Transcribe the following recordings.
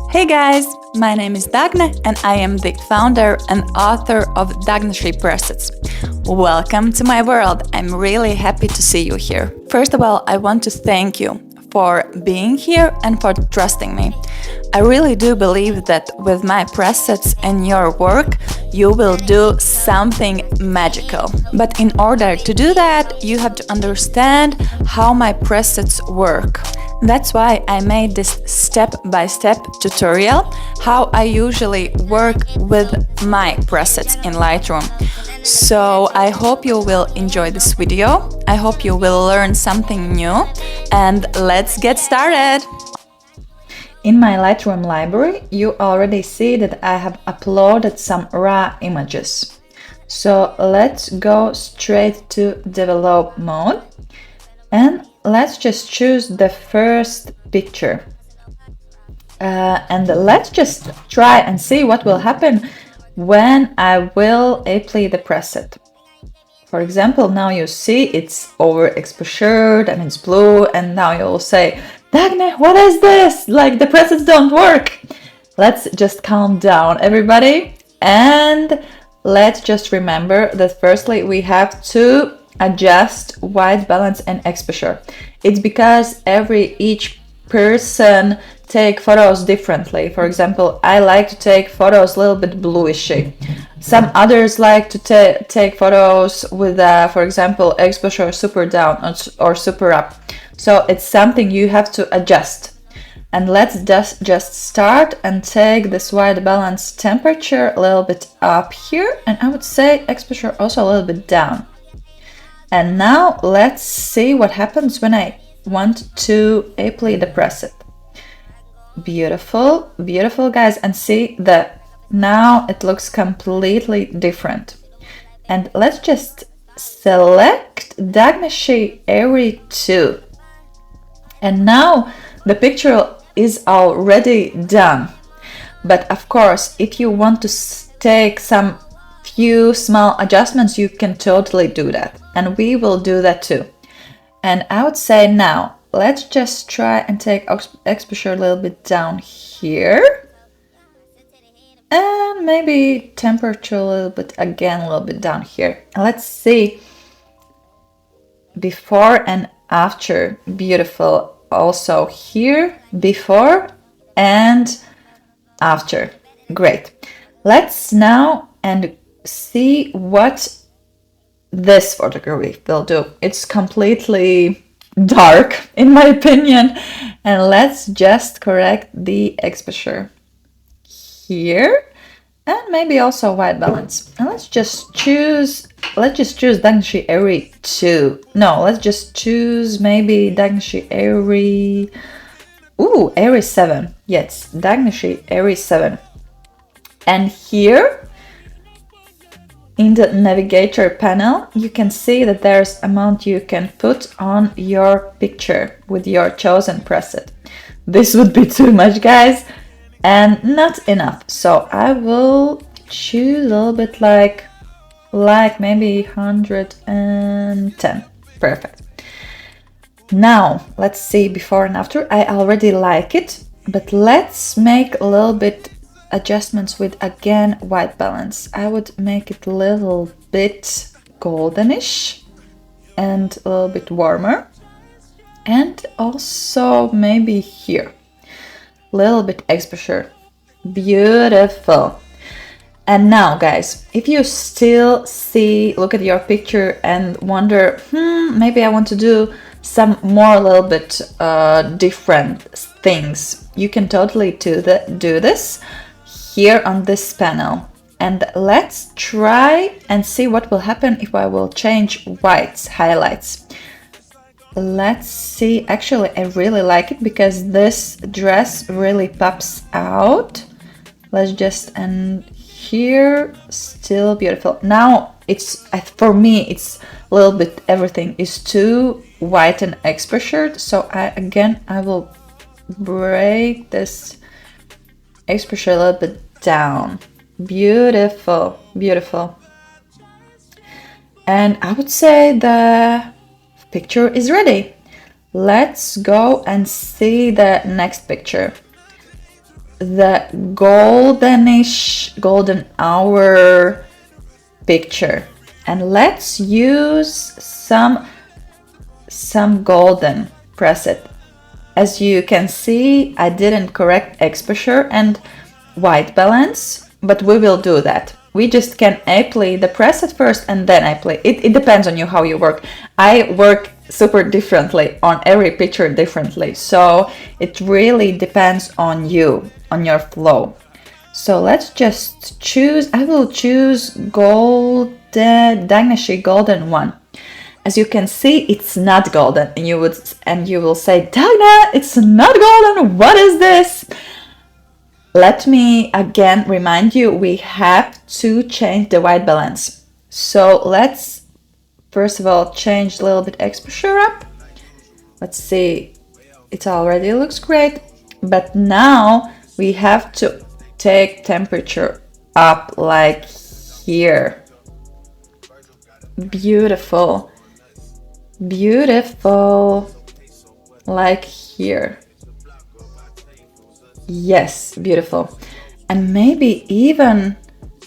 Hey guys, my name is Dagne and I am the founder and author of Dagneshi presets. Welcome to my world. I'm really happy to see you here. First of all, I want to thank you for being here and for trusting me. I really do believe that with my presets and your work, you will do something magical. But in order to do that, you have to understand how my presets work. That's why I made this step-by-step tutorial how I usually work with my presets in Lightroom. So I hope you will enjoy this video. I hope you will learn something new, and let's get started! In my Lightroom library, you already see that I have uploaded some raw images. So let's go straight to develop mode and let's just choose the first picture. And let's just try and see what will happen when I will apply the preset. For example, now you see it's overexposured and it's blue, and now you'll say, Dagne, what is this? Like the presets don't work. Let's just calm down, everybody. And let's just remember that firstly we have to adjust white balance and exposure. It's because each person take photos differently. For example, I like to take photos a little bit bluishy. Some others like to take photos with, for example, exposure super down or super up. So it's something you have to adjust. And let's just start and take this white balance temperature a little bit up here. And I would say exposure also a little bit down. And now let's see what happens when I want to apply the preset. Beautiful, beautiful guys, and see that now it looks completely different. And let's just select Dagneshi Area 2. And now the picture is already done. But of course, if you want to take some few small adjustments, you can totally do that. And we will do that too. And I would say now, let's just try and take exposure a little bit down here. And maybe temperature a little bit, again, a little bit down here. And let's see before and after. Beautiful. Also here, before and after. Great. Let's now and see what this photography will do. It's completely dark in my opinion, and let's just correct the exposure here and maybe also white balance. And let's just choose Dagneshi Area 2. No, let's just choose maybe Dagneshi Area Area 7. Yes, Dagneshi Area 7. And here in the navigator panel, you can see that there's amount you can put on your picture with your chosen preset. This would be too much, guys, and not enough. So I will choose a little bit like maybe 110. Perfect. Now let's see before and after. I already like it, but let's make a little bit adjustments with, again, white balance. I would make it a little bit goldenish and a little bit warmer, and also maybe here a little bit exposure. Beautiful. And now guys, if you still look at your picture and wonder, maybe I want to do some more, a little bit different things, you can totally do this here on this panel. And let's try and see what will happen if I will change whites, highlights. Let's see. Actually, I really like it because this dress really pops out. Let's just, and here, still beautiful. Now it's, for me, it's a little bit, everything is too white and exposured. So I will break this exposure a little bit down. Beautiful, beautiful. And I would say the picture is ready. Let's go and see the next picture. the goldenish, golden hour picture. And let's use some golden. Press it. As you can see, I didn't correct exposure and white balance, but we will do that. We just can apply the preset first and then apply. It depends on you how you work. I work super differently on every picture differently. So it really depends on you, on your flow. So let's just choose, I will choose Dagneshi golden one. As you can see, it's not golden, and you will say, Dagna, it's not golden. What is this? Let me again remind you, we have to change the white balance. So let's first of all change a little bit exposure up. Let's see, it already looks great, but now we have to take temperature up like here. Beautiful. Beautiful. Like here. Yes, beautiful. And maybe even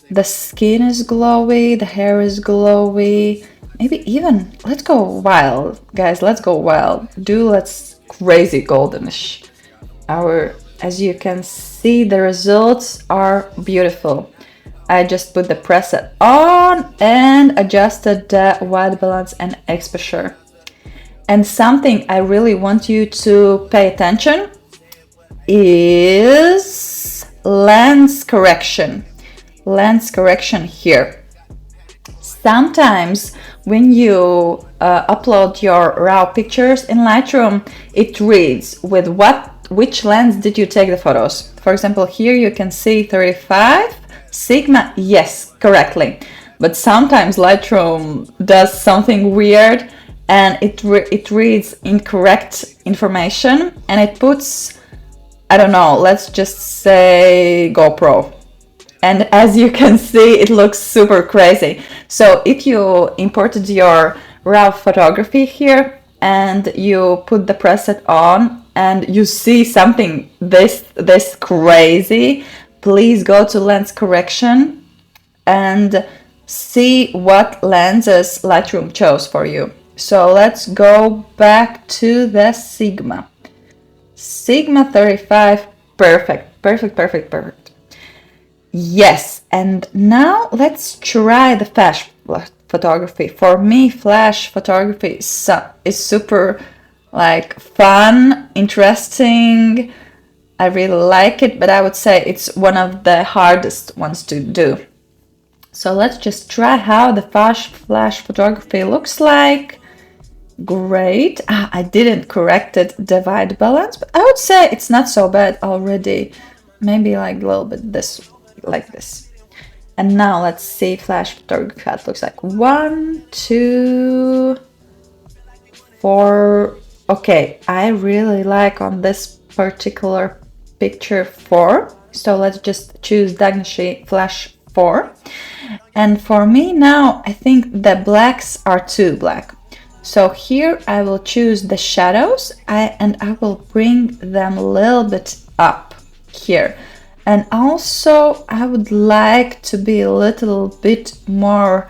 the skin is glowy, the hair is glowy. Maybe even, let's go wild, guys, let's go wild. Let's crazy goldenish. As you can see, the results are beautiful. I just put the preset on and adjusted the white balance and exposure. And something I really want you to pay attention is lens correction. Lens correction here. Sometimes when you upload your raw pictures in Lightroom, it reads with which lens did you take the photos. For example, here you can see 35 Sigma, yes, correctly. But sometimes Lightroom does something weird and it reads incorrect information and it puts, I don't know, let's just say GoPro. And as you can see, it looks super crazy. So if you imported your raw photography here and you put the preset on and you see something this crazy, please go to lens correction and see what lenses Lightroom chose for you. So let's go back to the Sigma. Sigma 35, perfect. Yes, and now let's try the flash photography. For me, flash photography is super like fun, interesting. I really like it, but I would say it's one of the hardest ones to do. So let's just try how the flash photography looks like. Great. I didn't correct the white balance, but I would say it's not so bad already. Maybe like a little bit like this. And now let's see flash photography how it looks like. 1, 2, 4. Okay, I really like on this particular picture 4. So let's just choose Dagneshi flash 4. And for me now, I think the blacks are too black. So here I will choose the shadows and I will bring them a little bit up here. And also I would like to be a little bit more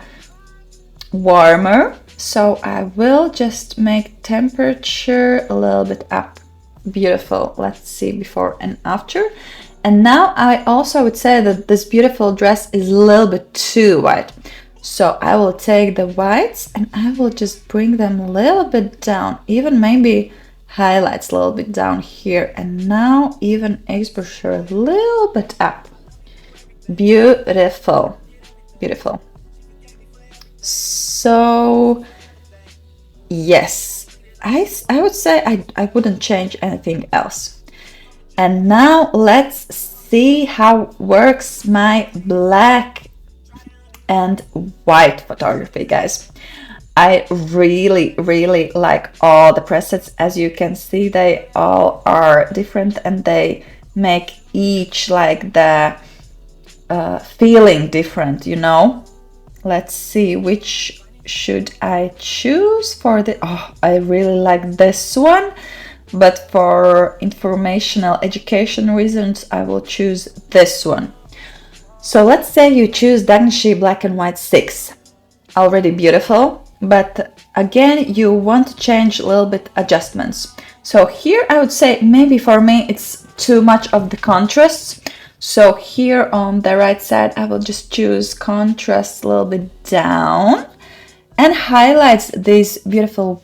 warmer. So I will just make temperature a little bit up. Beautiful. Let's see before and after. And now I also would say that this beautiful dress is a little bit too white. So I will take the whites and I will just bring them a little bit down, even maybe highlights a little bit down here. And now even exposure a little bit up. Beautiful. So yes, I would say I wouldn't change anything else. And now let's see how works my black and white photography, guys. I really like all the presets. As you can see, they all are different and they make each like the feeling different, you know. Let's see, which should I choose for the... Oh, I really like this one. but for informational education reasons, I will choose this one. So let's say you choose Dagneshi Black and White 6. Already beautiful, but again, you want to change a little bit adjustments. So here I would say maybe for me it's too much of the contrasts. So here on the right side, I will just choose contrast a little bit down and highlights these beautiful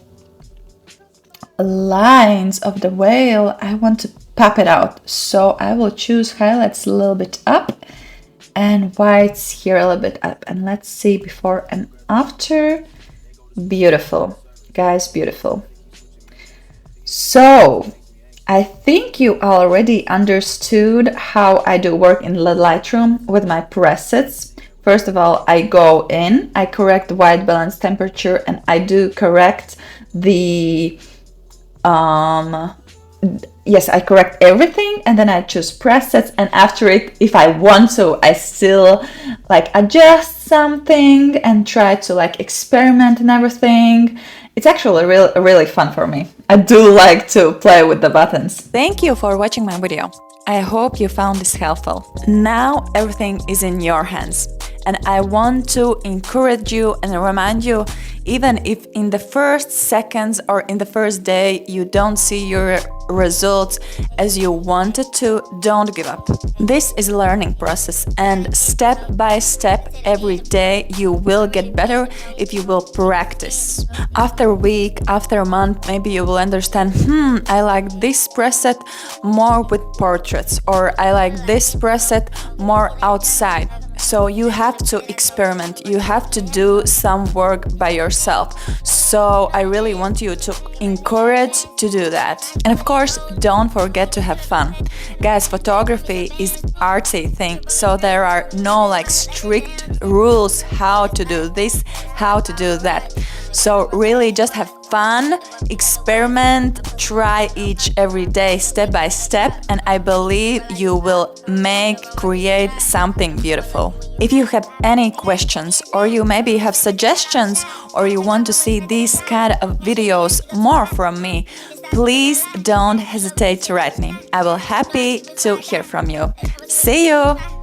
lines of the whale. I want to pop it out. So I will choose highlights a little bit up and whites here a little bit up. And let's see before and after. Beautiful, guys, beautiful. So I think you already understood how I do work in Lightroom with my presets. First of all, I go in, I correct the white balance temperature, and I do correct the yes, I correct everything, and then I choose presets, and after it, if I want to, I still like adjust something and try to like experiment and everything. It's actually really fun for me. I do like to play with the buttons. Thank you for watching my video. I hope you found this helpful. Now everything is in your hands. And I want to encourage you and remind you, even if in the first seconds or in the first day you don't see your results as you wanted to, don't give up. This is a learning process, and step by step every day you will get better if you will practice. After a week, after a month, maybe you will understand, I like this preset more with portraits, or I like this preset more outside. So you have to experiment, you have to do some work by yourself. So I really want you to encourage to do that. And of course, don't forget to have fun. Guys, photography is artsy thing, so there are no like strict rules how to do this, how to do that. So really just have fun, experiment, try each every day step by step, and I believe you will create something beautiful. If you have any questions, or you maybe have suggestions, or you want to see these kind of videos more from me, please don't hesitate to write me. I will happy to hear from you. See you!